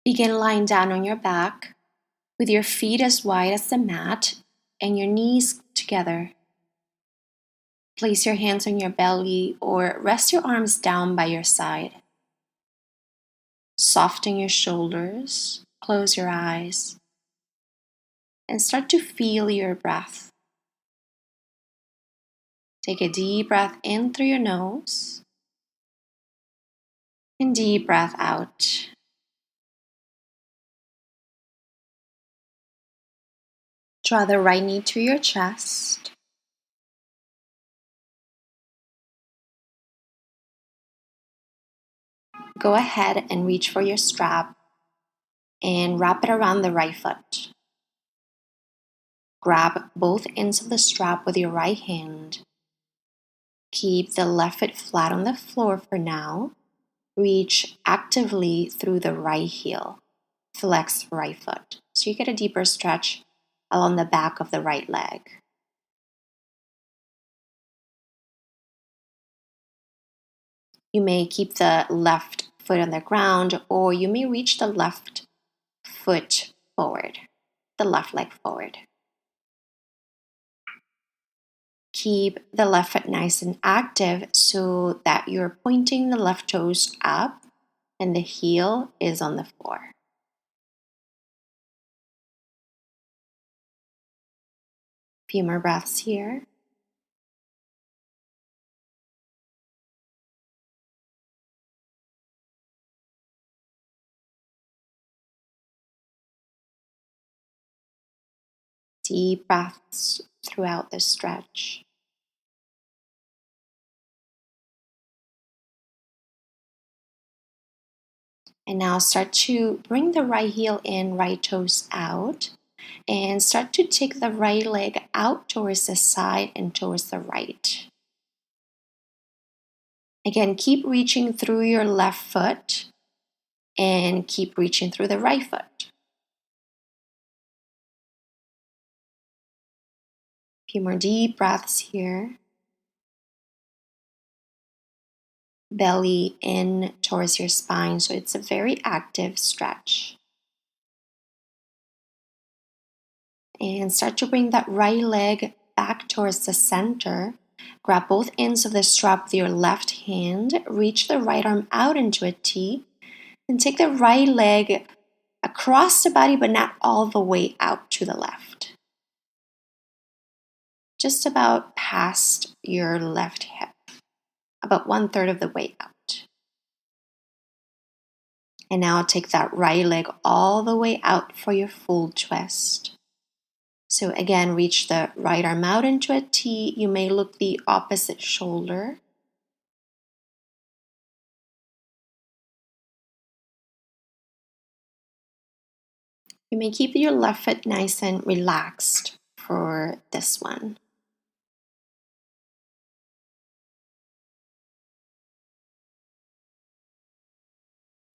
Begin lying down on your back with your feet as wide as the mat and your knees together. Place your hands on your belly or rest your arms down by your side. Soften your shoulders, close your eyes, and start to feel your breath. Take a deep breath in through your nose and deep breath out. Draw the right knee to your chest. Go ahead and reach for your strap and wrap it around the right foot. Grab both ends of the strap with your right hand. Keep the left foot flat on the floor for now. Reach actively through the right heel. Flex right foot so you get a deeper stretch along the back of the right leg. You may keep the left foot on the ground, or you may reach the left foot forward, the left leg forward. Keep the left foot nice and active so that you're pointing the left toes up and the heel is on the floor. A few more breaths here. Deep breaths throughout the stretch. And now start to bring the right heel in, right toes out, and start to take the right leg out towards the side and towards the right. Again, keep reaching through your left foot and keep reaching through the right foot. A few more deep breaths here. Belly in towards your spine, so it's a very active stretch. And start to bring that right leg back towards the center. Grab both ends of the strap with your left hand, reach the right arm out into a T, and take the right leg across the body, but not all the way out to the left. Just about past your left hip, about 1/3 of the way out. And now take that right leg all the way out for your full twist. So again, reach the right arm out into a T. You may look the opposite shoulder. You may keep your left foot nice and relaxed for this one.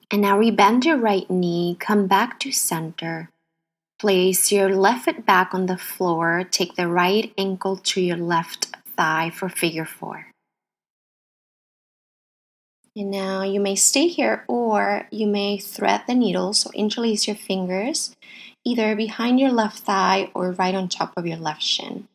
And now rebend your right knee, come back to center. Place your left foot back on the floor. Take the right ankle to your left thigh for figure 4. And now you may stay here, or you may thread the needle, so interlace your fingers either behind your left thigh or right on top of your left shin.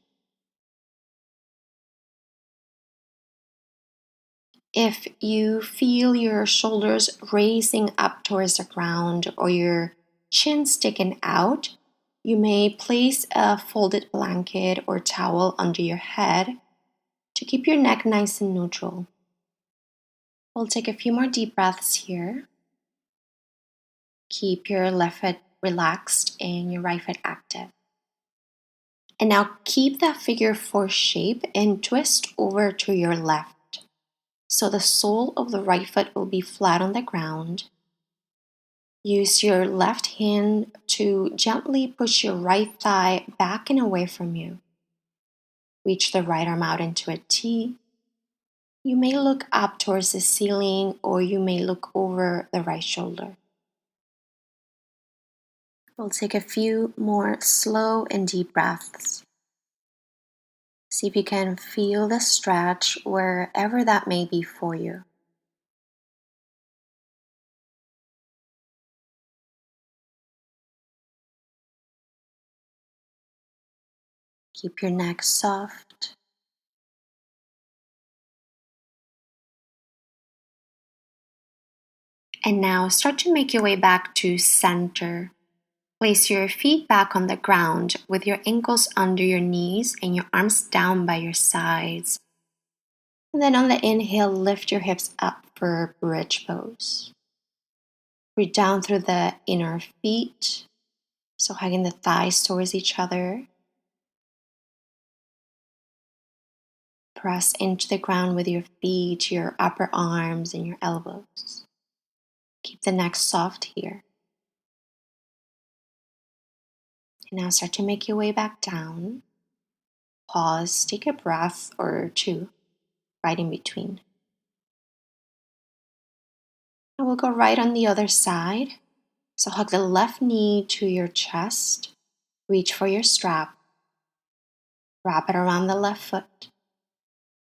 If you feel your shoulders raising up towards the ground or your chin sticking out, you may place a folded blanket or towel under your head to keep your neck nice and neutral. We'll take a few more deep breaths here. Keep your left foot relaxed and your right foot active. And now keep that figure 4 shape and twist over to your left. So the sole of the right foot will be flat on the ground. Use your left hand to gently push your right thigh back and away from you. Reach the right arm out into a T. You may look up towards the ceiling, or you may look over the right shoulder. We'll take a few more slow and deep breaths. See if you can feel the stretch wherever that may be for you. Keep your neck soft. And now start to make your way back to center. Place your feet back on the ground with your ankles under your knees and your arms down by your sides. And then on the inhale, lift your hips up for bridge pose. Breathe down through the inner feet, so hugging the thighs towards each other. Press into the ground with your feet, your upper arms, and your elbows. Keep the neck soft here. And now start to make your way back down. Pause, take a breath or two right in between. And we'll go right on the other side. So hug the left knee to your chest. Reach for your strap. Wrap it around the left foot.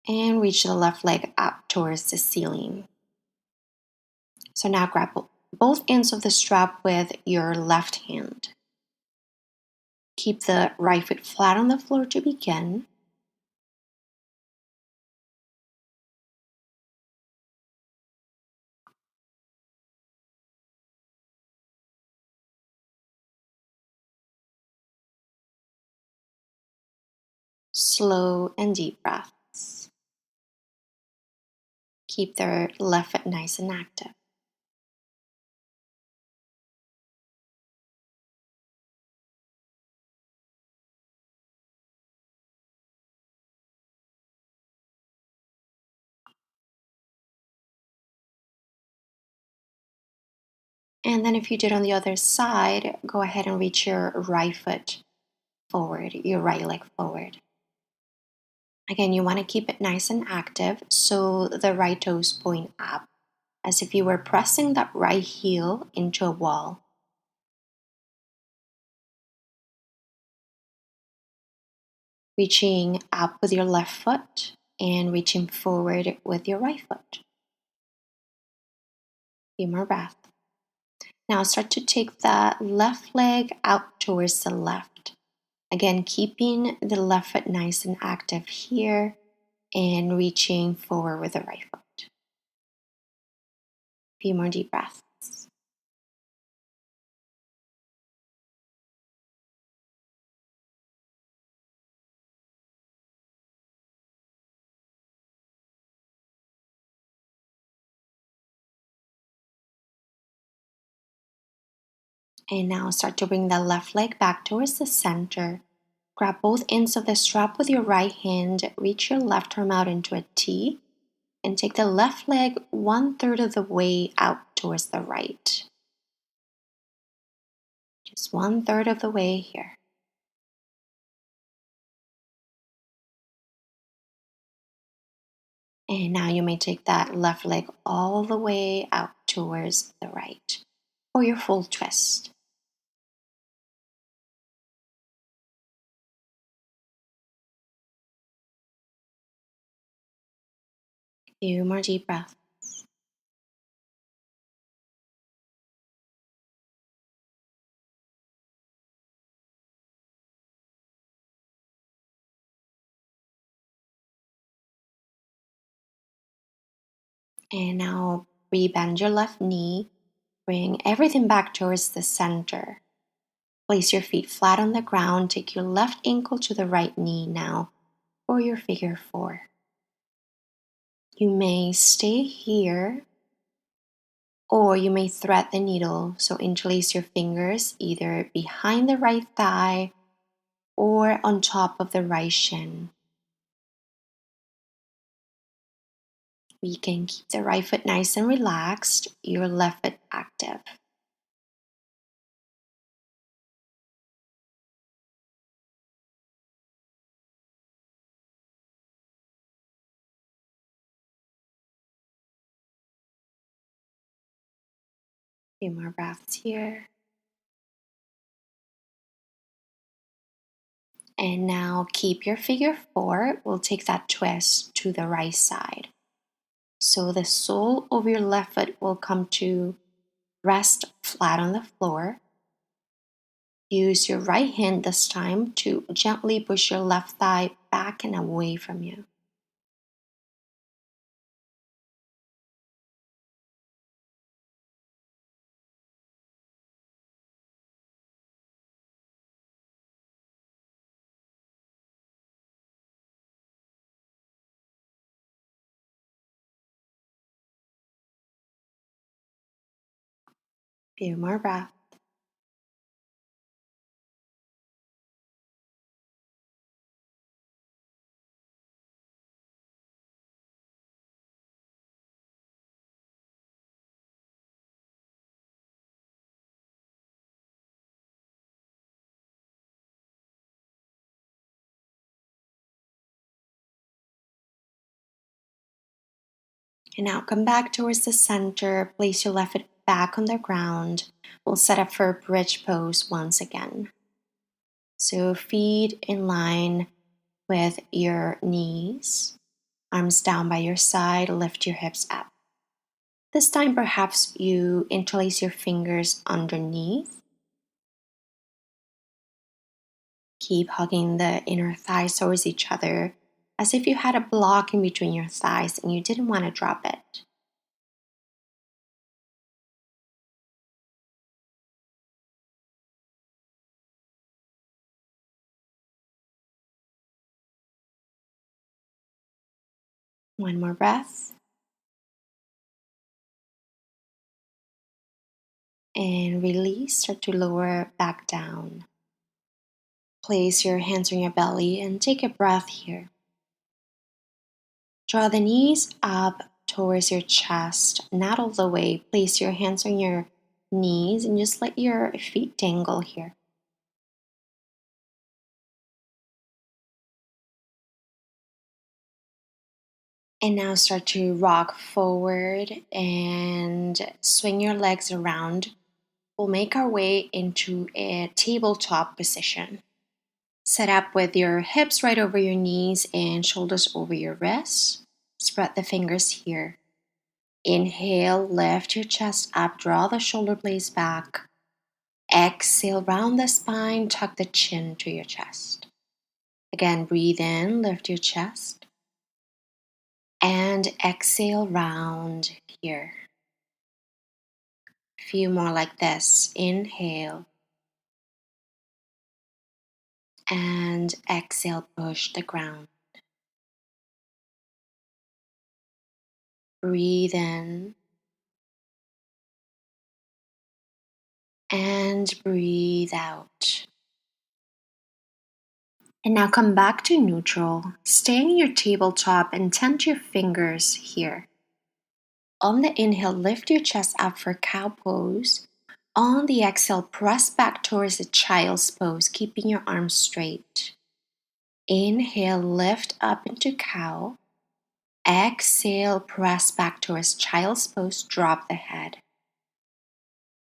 And reach the left leg up towards the ceiling. So now grab both ends of the strap with your left hand. Keep the right foot flat on the floor to begin. Slow and deep breaths. Keep the left foot nice and active. And then if you did on the other side, go ahead and reach your right foot forward, your right leg forward. Again, you want to keep it nice and active so the right toes point up, as if you were pressing that right heel into a wall. Reaching up with your left foot and reaching forward with your right foot. Few more breaths. Now start to take that left leg out towards the left. Again, keeping the left foot nice and active here and reaching forward with the right foot. Few more deep breaths. And now start to bring the left leg back towards the center. Grab both ends of the strap with your right hand, reach your left arm out into a T, and take the left leg 1/3 of the way out towards the right. Just 1/3 of the way here. And now you may take that left leg all the way out towards the right for your full twist. Few more deep breaths. And now rebend your left knee. Bring everything back towards the center. Place your feet flat on the ground. Take your left ankle to the right knee now for your figure four. You may stay here or you may thread the needle. So interlace your fingers either behind the right thigh or on top of the right shin. We can keep the right foot nice and relaxed, your left foot active. Few more breaths here. And now keep your figure four. We'll take that twist to the right side. So the sole of your left foot will come to rest flat on the floor. Use your right hand this time to gently push your left thigh back and away from you. Few more breaths. And now come back towards the center. Place your left foot back on the ground. We'll set up for a bridge pose once again. So feet in line with your knees. Arms down by your side. Lift your hips up. This time perhaps you interlace your fingers underneath. Keep hugging the inner thighs towards each other as if you had a block in between your thighs and you didn't want to drop it. One more breath. And release, start to lower back down. Place your hands on your belly and take a breath here. Draw the knees up towards your chest, not all the way. Place your hands on your knees and just let your feet dangle here. And now start to rock forward and swing your legs around. We'll make our way into a tabletop position. Set up with your hips right over your knees and shoulders over your wrists. Spread the fingers here. Inhale, lift your chest up, draw the shoulder blades back. Exhale, round the spine, tuck the chin to your chest. Again, breathe in, lift your chest. And exhale, round here. A few more like this. Inhale. And exhale, push the ground. Breathe in. And breathe out. And now come back to neutral. Stay in your tabletop and tend your fingers here. On the inhale, lift your chest up for cow pose. On the exhale, press back towards the child's pose, keeping your arms straight. Inhale, lift up into cow. Exhale, press back towards child's pose, drop the head.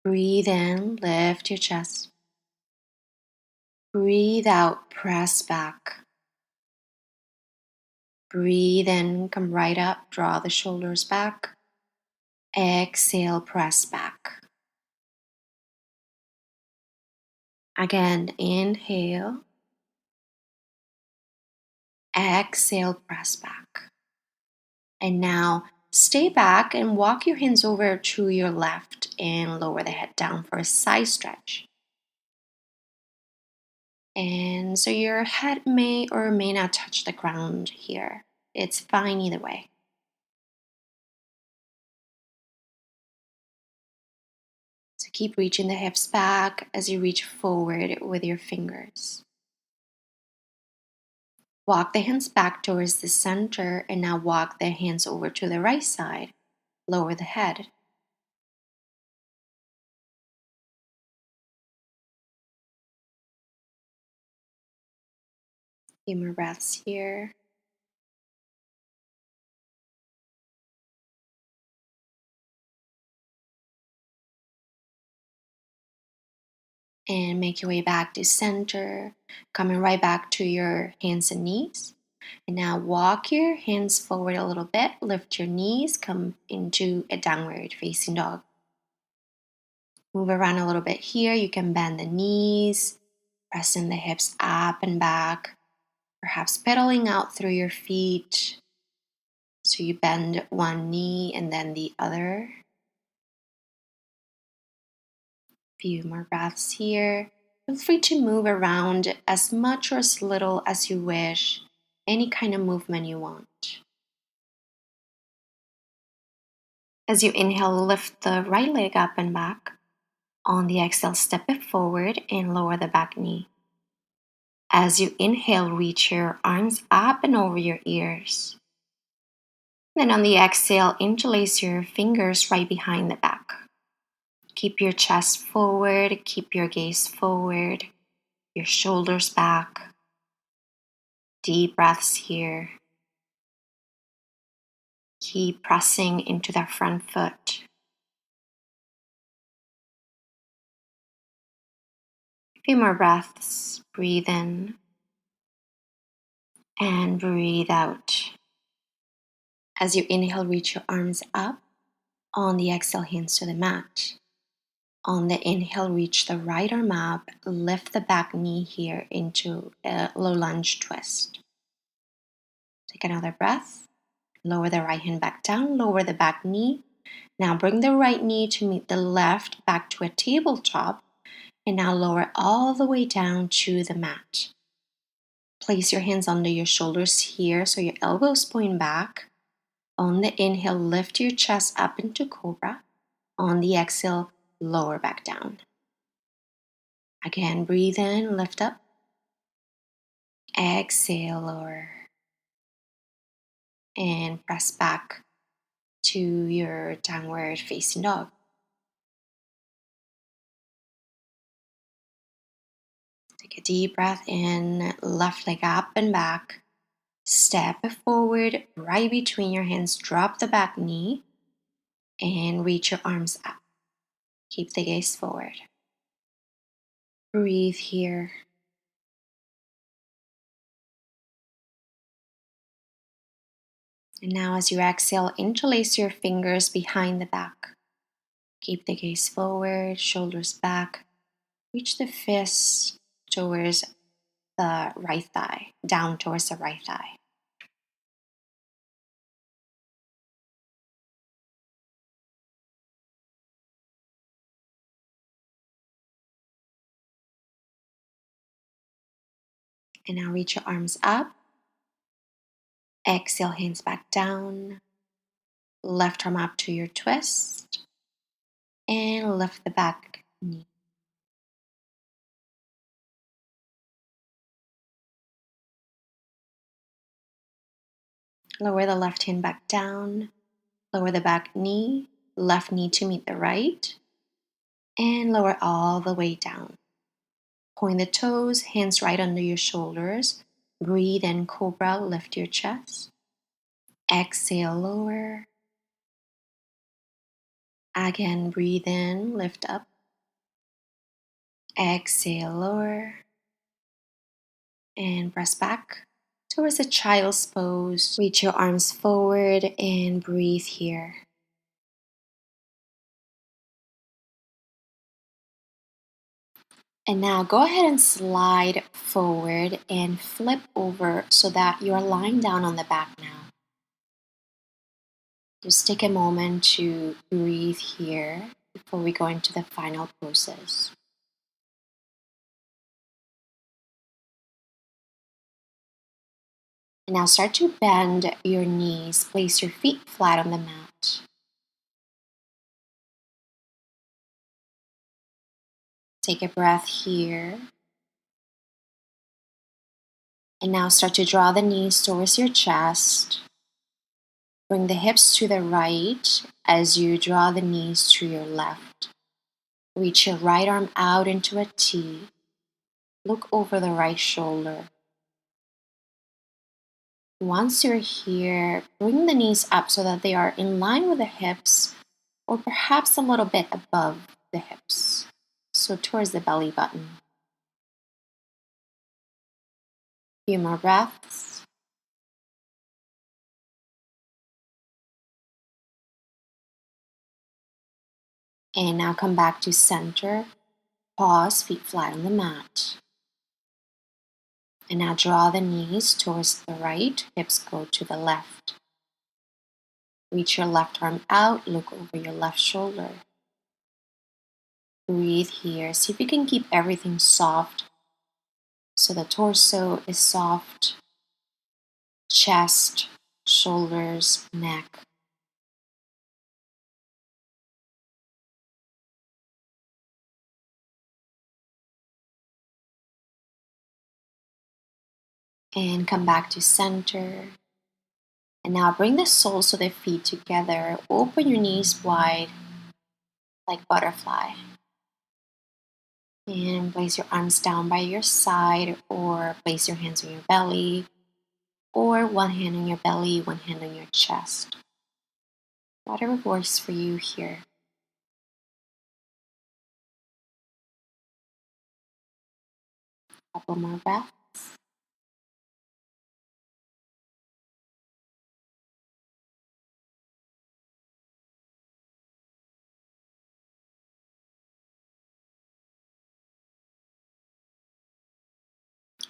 Breathe in, lift your chest. Breathe out, press back. Breathe in, come right up, draw the shoulders back. Exhale, press back. Again, inhale. Exhale, press back. And now stay back and walk your hands over to your left and lower the head down for a side stretch. And so your head may or may not touch the ground here. It's fine either way. So keep reaching the hips back as you reach forward with your fingers. Walk the hands back towards the center and now walk the hands over to the right side. Lower the head. Few more breaths here. And make your way back to center, coming right back to your hands and knees. And now walk your hands forward a little bit, lift your knees, come into a downward facing dog. Move around a little bit here. You can bend the knees, pressing the hips up and back, perhaps pedaling out through your feet. So you bend one knee and then the other. Few more breaths here. Feel free to move around as much or as little as you wish, any kind of movement you want. As you inhale, lift the right leg up and back. On the exhale, step it forward and lower the back knee. As you inhale, reach your arms up and over your ears. Then on the exhale, interlace your fingers right behind the back. Keep your chest forward, keep your gaze forward, your shoulders back. Deep breaths here. Keep pressing into that front foot. A few more breaths. Breathe in and breathe out. As you inhale, reach your arms up. On the exhale, hands to the mat. On the inhale, reach the right arm up. Lift the back knee here into a low lunge twist. Take another breath. Lower the right hand back down. Lower the back knee. Now bring the right knee to meet the left back to a tabletop. And now lower all the way down to the mat. Place your hands under your shoulders here so your elbows point back. On the inhale, lift your chest up into cobra. On the exhale, lower back down. Again, breathe in, lift up. Exhale, lower. And press back to your downward facing dog. Take a deep breath in, left leg up and back. Step forward, right between your hands, drop the back knee, and reach your arms up. Keep the gaze forward. Breathe here. And now as you exhale, interlace your fingers behind the back. Keep the gaze forward, shoulders back. Reach the fist towards the right thigh, down towards the right thigh. And now reach your arms up. Exhale, hands back down. Left arm up to your twist. And lift the back knee. Lower the left hand back down. Lower the back knee. Left knee to meet the right. And lower all the way down. Point the toes, hands right under your shoulders. Breathe in, cobra, lift your chest. Exhale, lower. Again, breathe in, lift up. Exhale, lower. And press back towards a child's pose. Reach your arms forward and breathe here. And now go ahead and slide forward and flip over so that you're lying down on the back now. Just take a moment to breathe here before we go into the final poses. And now start to bend your knees. Place your feet flat on the mat. Take a breath here. And now start to draw the knees towards your chest. Bring the hips to the right as you draw the knees to your left. Reach your right arm out into a T. Look over the right shoulder. Once you're here, bring the knees up so that they are in line with the hips or perhaps a little bit above the hips, so towards the belly button. Few more breaths. And now come back to center. Pause, feet flat on the mat. And now draw the knees towards the right, hips go to the left. Reach your left arm out, look over your left shoulder. Breathe here. See if you can keep everything soft. So the torso is soft, chest, shoulders, neck. And come back to center. And now bring the soles of the feet together. Open your knees wide like butterfly. And place your arms down by your side, or place your hands on your belly, or one hand on your belly, one hand on your chest. Whatever works for you here. Couple more breaths.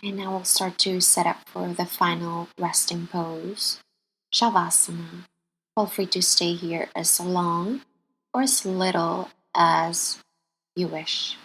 And now we'll start to set up for the final resting pose, Shavasana. Feel free to stay here as long or as little as you wish.